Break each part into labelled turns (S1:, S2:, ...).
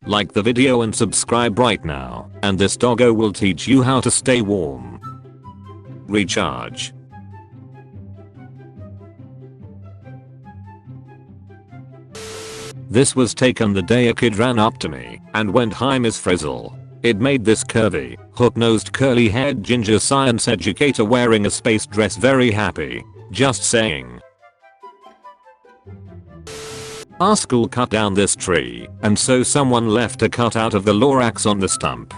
S1: Like the video and subscribe right now, and this doggo will teach you how to stay warm. Recharge. This was taken the day a kid ran up to me and went, "Hi Miss Frizzle." It made this curvy, hook-nosed, curly-haired ginger science educator wearing a space dress very happy. Just saying. Our school cut down this tree, and so someone left a cutout of the Lorax on the stump.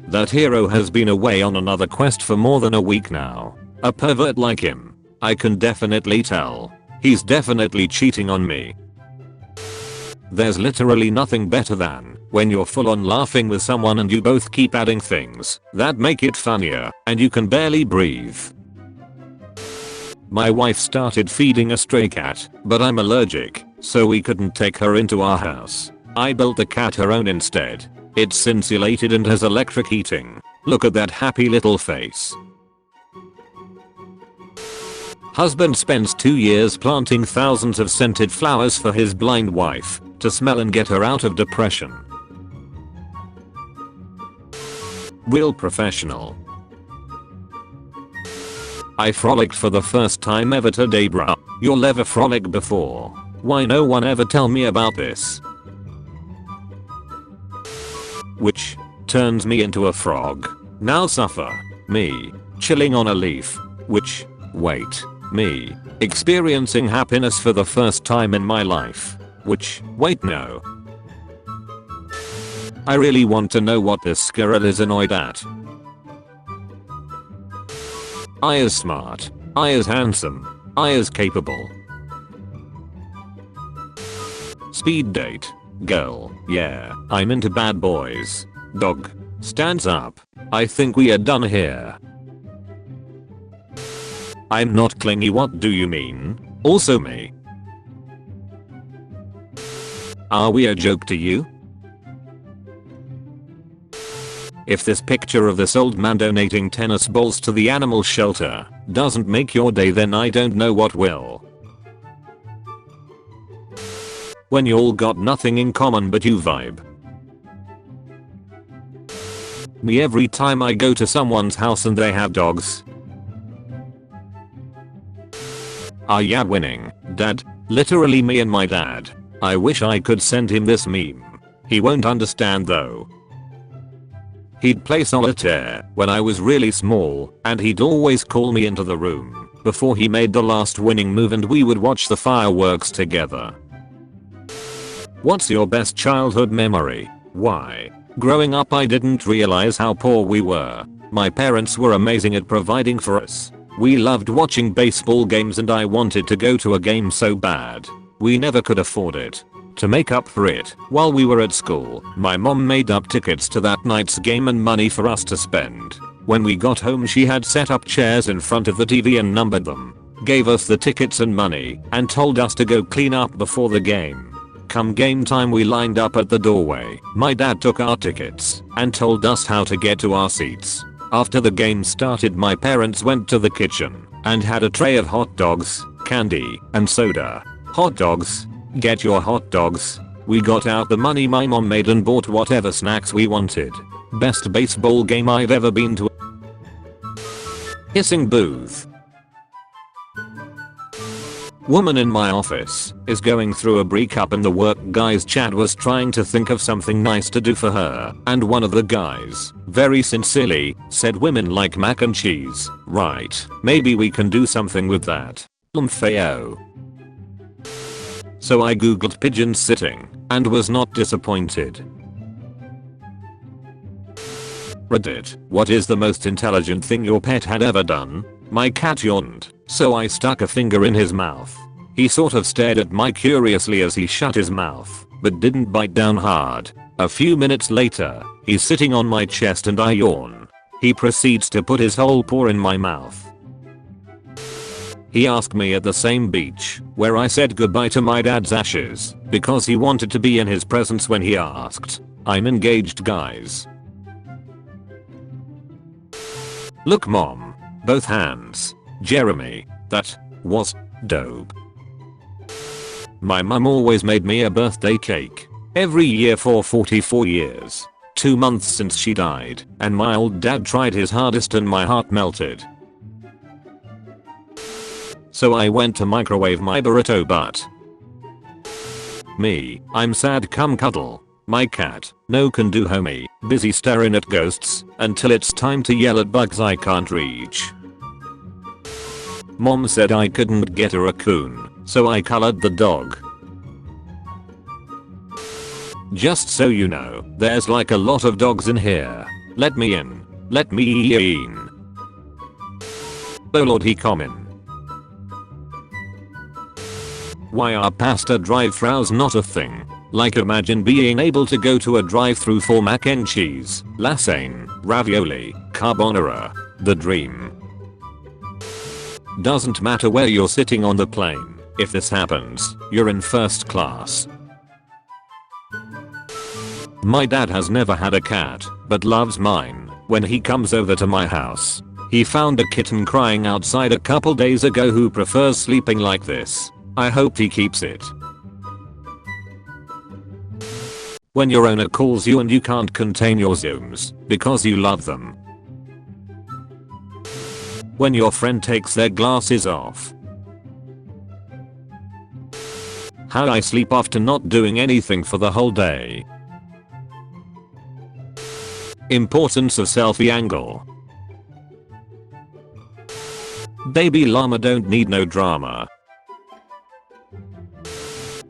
S1: That hero has been away on another quest for more than a week now. A pervert like him. I can definitely tell. He's definitely cheating on me. There's literally nothing better than when you're full on laughing with someone and you both keep adding things that make it funnier and you can barely breathe. My wife started feeding a stray cat, but I'm allergic, so we couldn't take her into our house. I built the cat her own instead. It's insulated and has electric heating. Look at that happy little face. Husband spends 2 years planting thousands of scented flowers for his blind wife to smell and get her out of depression. Real professional. I frolicked for the first time ever today, bruh. You'll ever frolic before? Why no one ever tell me about this? Which turns me into a frog. Now suffer. Me chilling on a leaf. Which wait. Me experiencing happiness for the first time in my life. Which wait no. I really want to know what this squirrel is annoyed at. I is smart. I is handsome. I is capable. Speed date. Girl. Yeah, I'm into bad boys. Dog. Stands up. I think we are done here. I'm not clingy, what do you mean? Also me. Are we a joke to you? If this picture of this old man donating tennis balls to the animal shelter doesn't make your day, then I don't know what will. When you all got nothing in common but you vibe. Me every time I go to someone's house and they have dogs. Ah yeah, winning. Dad. Literally me and my dad. I wish I could send him this meme. He won't understand though. He'd play solitaire when I was really small, and he'd always call me into the room before he made the last winning move, and we would watch the fireworks together. What's your best childhood memory? Why? Growing up I didn't realize how poor we were. My parents were amazing at providing for us. We loved watching baseball games and I wanted to go to a game so bad. We never could afford it. To make up for it, while we were at school, my mom made up tickets to that night's game and money for us to spend. When we got home she had set up chairs in front of the TV and numbered them, gave us the tickets and money, and told us to go clean up before the game. Come game time we lined up at the doorway. My dad took our tickets and told us how to get to our seats. After the game started my parents went to the kitchen and had a tray of hot dogs, candy, and soda. Hot dogs? Get your hot dogs. We got out the money my mom made and bought whatever snacks we wanted. Best baseball game I've ever been to. Hissing booth. Woman in my office is going through a breakup and the work guys chat was trying to think of something nice to do for her, and one of the guys, very sincerely, said women like mac and cheese. Right, maybe we can do something with that. LMFAO. So I googled pigeon sitting and was not disappointed. Reddit, what is the most intelligent thing your pet had ever done? My cat yawned, so I stuck a finger in his mouth. He sort of stared at me curiously as he shut his mouth, but didn't bite down hard. A few minutes later, he's sitting on my chest and I yawn. He proceeds to put his whole paw in my mouth. He asked me at the same beach where I said goodbye to my dad's ashes because he wanted to be in his presence when he asked. I'm engaged, guys. Look mom. Both hands. Jeremy. That was dope. My mum always made me a birthday cake. Every year for 44 years. 2 months since she died, and my old dad tried his hardest and my heart melted. So I went to microwave my burrito but me, I'm sad come cuddle. My cat, no can do homie, busy staring at ghosts until it's time to yell at bugs I can't reach. Mom said I couldn't get a raccoon, so I colored the dog. Just so you know, there's like a lot of dogs in here. Let me in. Let me in. Oh lord he come in. Why are pasta drive-thrus not a thing? Like imagine being able to go to a drive-thru for mac and cheese, lasagne, ravioli, carbonara. The dream. Doesn't matter where you're sitting on the plane. If this happens, you're in first class. My dad has never had a cat, but loves mine. When he comes over to my house, he found a kitten crying outside a couple days ago who prefers sleeping like this. I hope he keeps it. When your owner calls you and you can't contain your zooms because you love them. When your friend takes their glasses off. How I sleep after not doing anything for the whole day. Importance of selfie angle. Baby llama don't need no drama.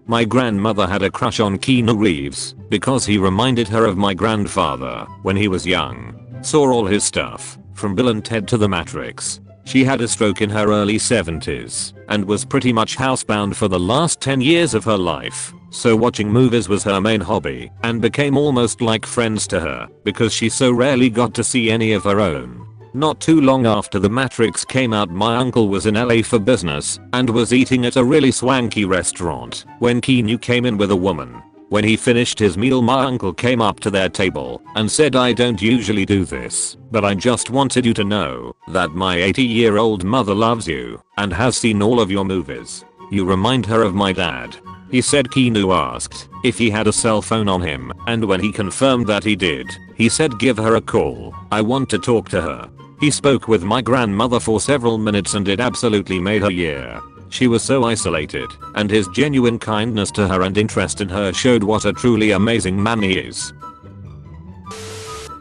S1: My grandmother had a crush on Keanu Reeves because he reminded her of my grandfather when he was young. Saw all his stuff, from Bill and Ted to The Matrix. She had a stroke in her early 70s and was pretty much housebound for the last 10 years of her life. So watching movies was her main hobby and became almost like friends to her because she so rarely got to see any of her own. Not too long after The Matrix came out, my uncle was in LA for business and was eating at a really swanky restaurant when Keanu came in with a woman. When he finished his meal, my uncle came up to their table and said, I don't usually do this, but I just wanted you to know that my 80-year-old mother loves you and has seen all of your movies. You remind her of my dad. He said Keanu asked if he had a cell phone on him, and when he confirmed that he did, he said give her a call. I want to talk to her. He spoke with my grandmother for several minutes and it absolutely made her year. She was so isolated, and his genuine kindness to her and interest in her showed what a truly amazing man he is.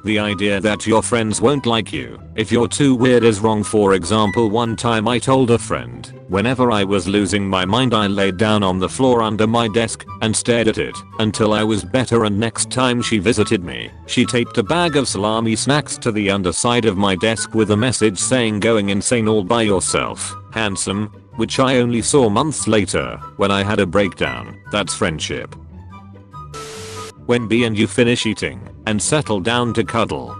S1: The idea that your friends won't like you if you're too weird is wrong. For example, one time I told a friend, whenever I was losing my mind I laid down on the floor under my desk and stared at it until I was better, and next time she visited me, she taped a bag of salami snacks to the underside of my desk with a message saying going insane all by yourself, handsome, which I only saw months later when I had a breakdown. That's friendship. When B and you finish eating and settle down to cuddle.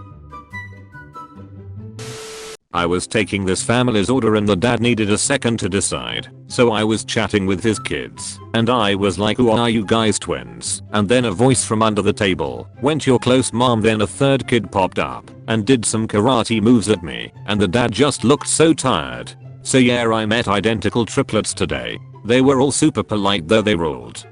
S1: I was taking this family's order and the dad needed a second to decide, so I was chatting with his kids and I was like, who are you guys, twins? And then a voice from under the table went, you're close mom. Then a third kid popped up and did some karate moves at me and the dad just looked so tired. So yeah, I met identical triplets today. They were all super polite though, they ruled.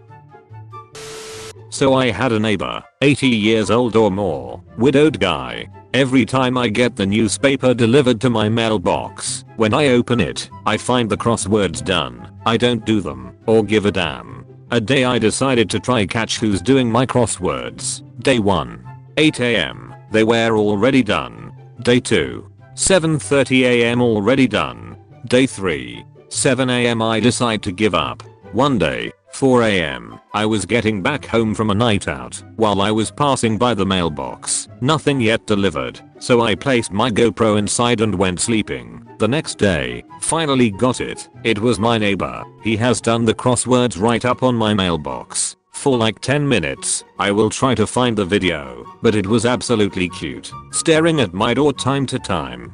S1: So I had a neighbor, 80 years old or more, widowed guy. Every time I get the newspaper delivered to my mailbox, when I open it, I find the crosswords done. I don't do them or give a damn. A day I decided to try catch who's doing my crosswords. Day 1, 8 AM, they were already done. Day 2, 7:30 AM, already done. Day 3, 7 AM, I decide to give up. One day, 4 AM, I was getting back home from a night out while I was passing by the mailbox. Nothing yet delivered, so I placed my GoPro inside and went sleeping. The next day, finally got it. It was my neighbor. He has done the crosswords right up on my mailbox for like 10 minutes. I will try to find the video, but it was absolutely cute, staring at my door time to time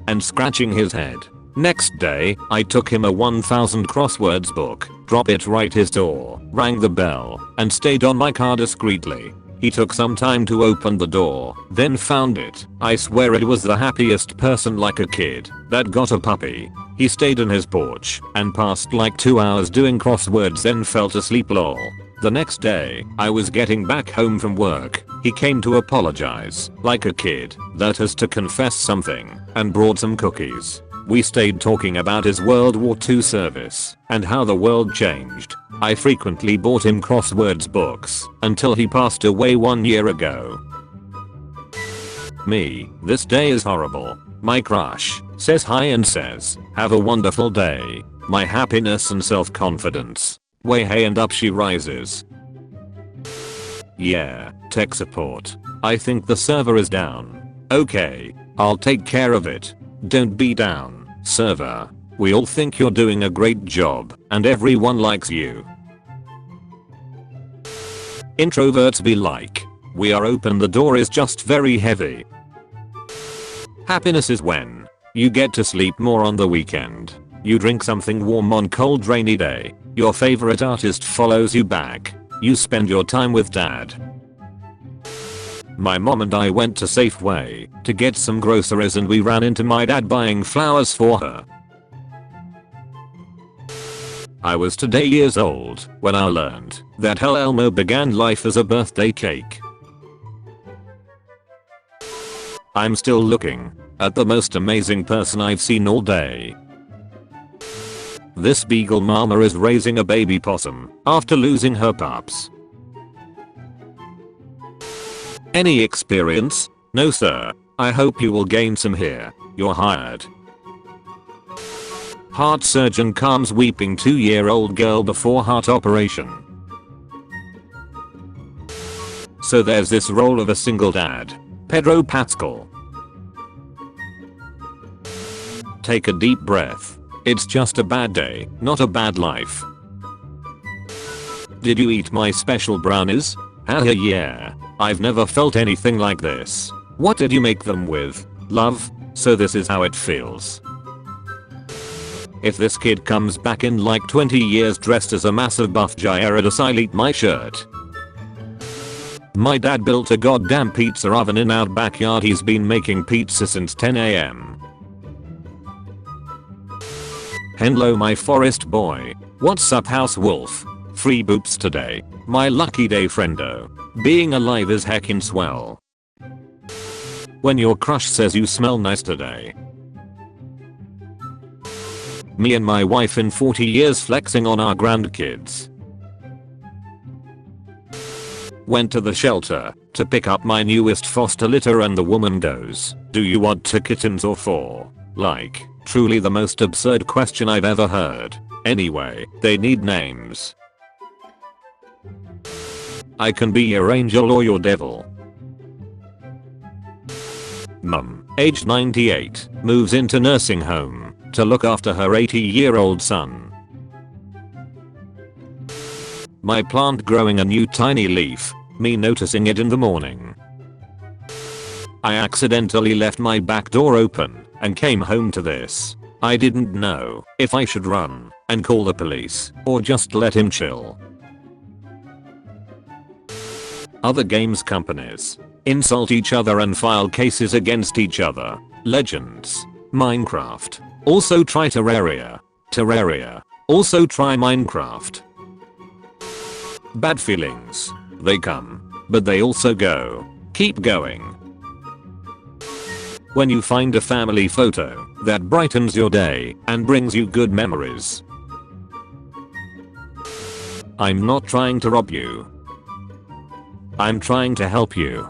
S1: and scratching his head. Next day, I took him a 1000 crosswords book, dropped it right his door, rang the bell, and stayed on my car discreetly. He took some time to open the door, then found it. I swear it was the happiest person, like a kid that got a puppy. He stayed in his porch and passed like 2 hours doing crosswords, then fell asleep lol. The next day, I was getting back home from work. He came to apologize, like a kid that has to confess something, and brought some cookies. We stayed talking about his World War II service and how the world changed. I frequently bought him crosswords books until he passed away 1 year ago. Me, this day is horrible. My crush says hi and says, have a wonderful day. My happiness and self-confidence. Way hey, and up she rises. Yeah, tech support. I think the server is down. Okay, I'll take care of it. Don't be down, server. We all think you're doing a great job and everyone likes you. Introverts be like, we are open, the door is just very heavy. Happiness is when you get to sleep more on the weekend. You drink something warm on cold rainy day. Your favorite artist follows you back. You spend your time with dad. My mom and I went to Safeway to get some groceries and we ran into my dad buying flowers for her. I was today years old when I learned that Hell Elmo began life as a birthday cake. I'm still looking at the most amazing person I've seen all day. This beagle mama is raising a baby possum after losing her pups. Any experience? No sir. I hope you will gain some here. You're hired. Heart surgeon calms weeping 2-year-old girl before heart operation. So there's this role of a single dad. Pedro Pascal. Take a deep breath. It's just a bad day, not a bad life. Did you eat my special brownies? Haha yeah. I've never felt anything like this. What did you make them with? Love? So this is how it feels. If this kid comes back in like 20 years dressed as a massive buff Gyarados, I'll eat my shirt. My dad built a goddamn pizza oven in our backyard. He's been making pizza since 10 AM. Hello my forest boy. What's up house wolf? Free boops today. My lucky day friendo. Being alive is heckin' swell. When your crush says you smell nice today. Me and my wife in 40 years flexing on our grandkids. Went to the shelter to pick up my newest foster litter and the woman goes, do you want 2 kittens or 4? Like, truly the most absurd question I've ever heard. Anyway, they need names. I can be your angel or your devil. Mum, age 98, moves into nursing home to look after her 80-year-old son. My plant growing a new tiny leaf, me noticing it in the morning. I accidentally left my back door open and came home to this. I didn't know if I should run and call the police or just let him chill. Other games companies insult each other and file cases against each other. Legends. Minecraft. Also try Terraria. Terraria. Also try Minecraft. Bad feelings. They come, but they also go. Keep going. When you find a family photo that brightens your day and brings you good memories. I'm not trying to rob you. I'm trying to help you.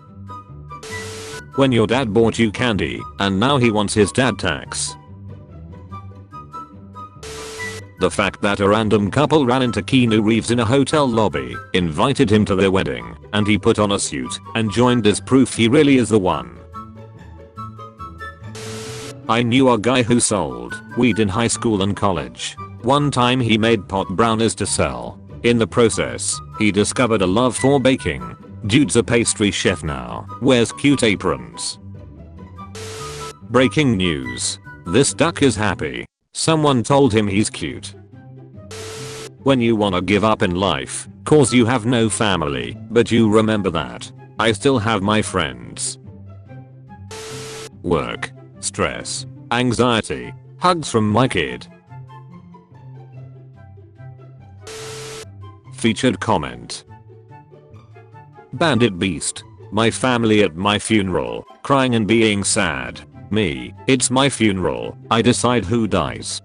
S1: When your dad bought you candy and now he wants his dad tax. The fact that a random couple ran into Keanu Reeves in a hotel lobby, invited him to their wedding, and he put on a suit and joined as proof he really is the one. I knew a guy who sold weed in high school and college. One time he made pot brownies to sell. In the process, he discovered a love for baking. Dude's a pastry chef now, wears cute aprons. Breaking news. This duck is happy. Someone told him he's cute. When you wanna give up in life, cause you have no family, but you remember that. I still have my friends. Work. Stress. Anxiety. Hugs from my kid. Featured comment. Bandit Beast. My family at my funeral, crying and being sad. Me, it's my funeral, I decide who dies.